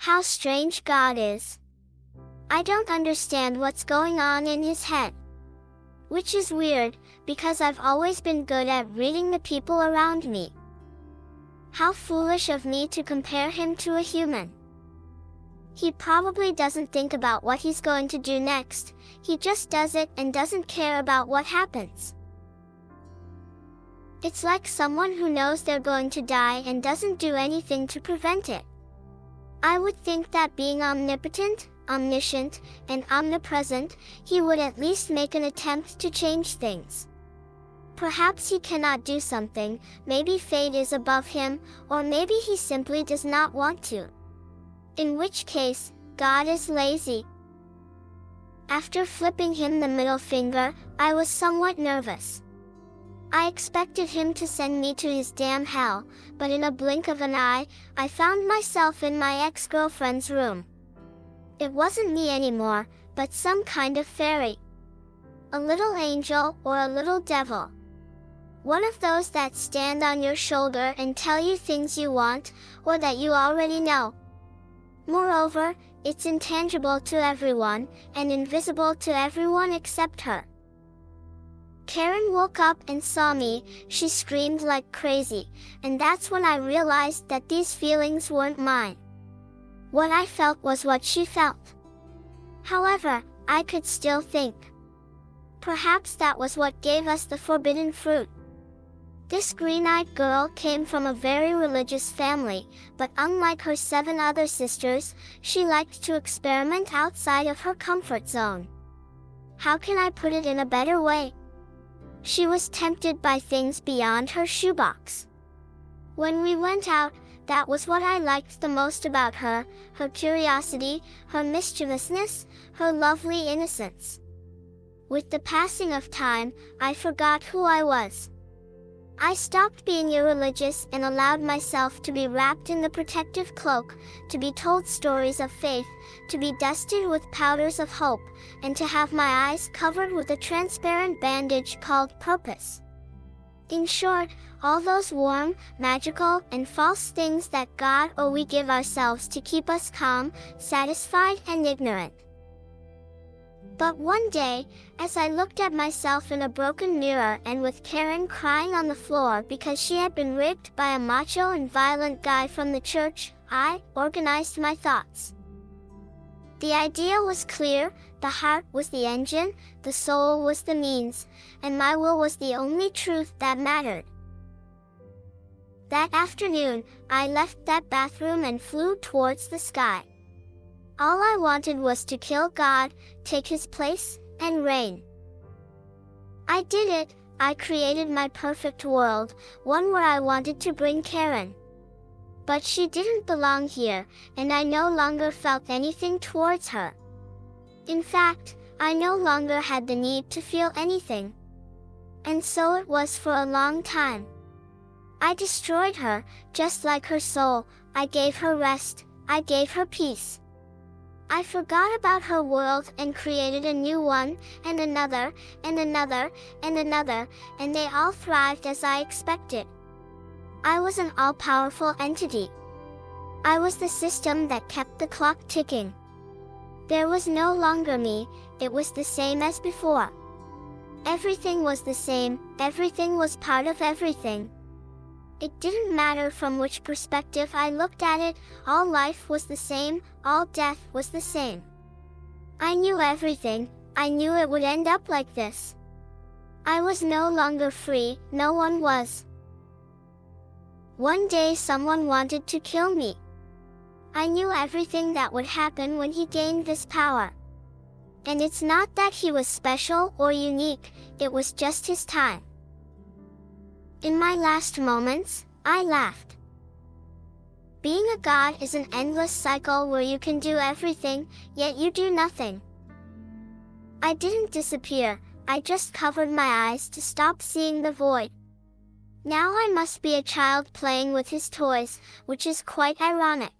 How strange God is. I don't understand what's going on in his head. Which is weird, because I've always been good at reading the people around me. How foolish of me to compare him to a human. He probably doesn't think about what he's going to do next, he just does it and doesn't care about what happens. It's like someone who knows they're going to die and doesn't do anything to prevent it. I would think that being omnipotent, omniscient, and omnipresent, he would at least make an attempt to change things. Perhaps he cannot do something, maybe fate is above him, or maybe he simply does not want to. In which case, God is lazy. After flipping him the middle finger, I was somewhat nervous. I expected him to send me to his damn hell, but in a blink of an eye, I found myself in my ex-girlfriend's room. It wasn't me anymore, but some kind of fairy. A little angel or a little devil. One of those that stand on your shoulder and tell you things you want, or that you already know. Moreover, it's intangible to everyone, and invisible to everyone except her. Karen woke up and saw me, she screamed like crazy, and that's when I realized that these feelings weren't mine. What I felt was what she felt. However, I could still think. Perhaps that was what gave us the forbidden fruit. This green-eyed girl came from a very religious family, but unlike her 7 other sisters, she liked to experiment outside of her comfort zone. How can I put it in a better way? She was tempted by things beyond her shoebox. When we went out, that was what I liked the most about her, her curiosity, her mischievousness, her lovely innocence. With the passing of time, I forgot who I was. I stopped being irreligious and allowed myself to be wrapped in the protective cloak, to be told stories of faith, to be dusted with powders of hope, and to have my eyes covered with a transparent bandage called purpose. In short, all those warm, magical, and false things that God or we give ourselves to keep us calm, satisfied, and ignorant. But one day, as I looked at myself in a broken mirror and with Karen crying on the floor because she had been raped by a macho and violent guy from the church, I organized my thoughts. The idea was clear, the heart was the engine, the soul was the means, and my will was the only truth that mattered. That afternoon, I left that bathroom and flew towards the sky. All I wanted was to kill God, take his place, and reign. I did it. I created my perfect world, one where I wanted to bring Karen. But she didn't belong here, and I no longer felt anything towards her. In fact, I no longer had the need to feel anything. And so it was for a long time. I destroyed her, just like her soul. I gave her rest, I gave her peace. I forgot about her world and created a new one, and another, and another, and another, and they all thrived as I expected. I was an all-powerful entity. I was the system that kept the clock ticking. There was no longer me, it was the same as before. Everything was the same, everything was part of everything. It didn't matter from which perspective I looked at it, all life was the same, all death was the same. I knew everything, I knew it would end up like this. I was no longer free, no one was. One day someone wanted to kill me. I knew everything that would happen when he gained this power. And it's not that he was special or unique, it was just his time. In my last moments, I laughed. Being a god is an endless cycle where you can do everything, yet you do nothing. I didn't disappear, I just covered my eyes to stop seeing the void. Now I must be a child playing with his toys, which is quite ironic.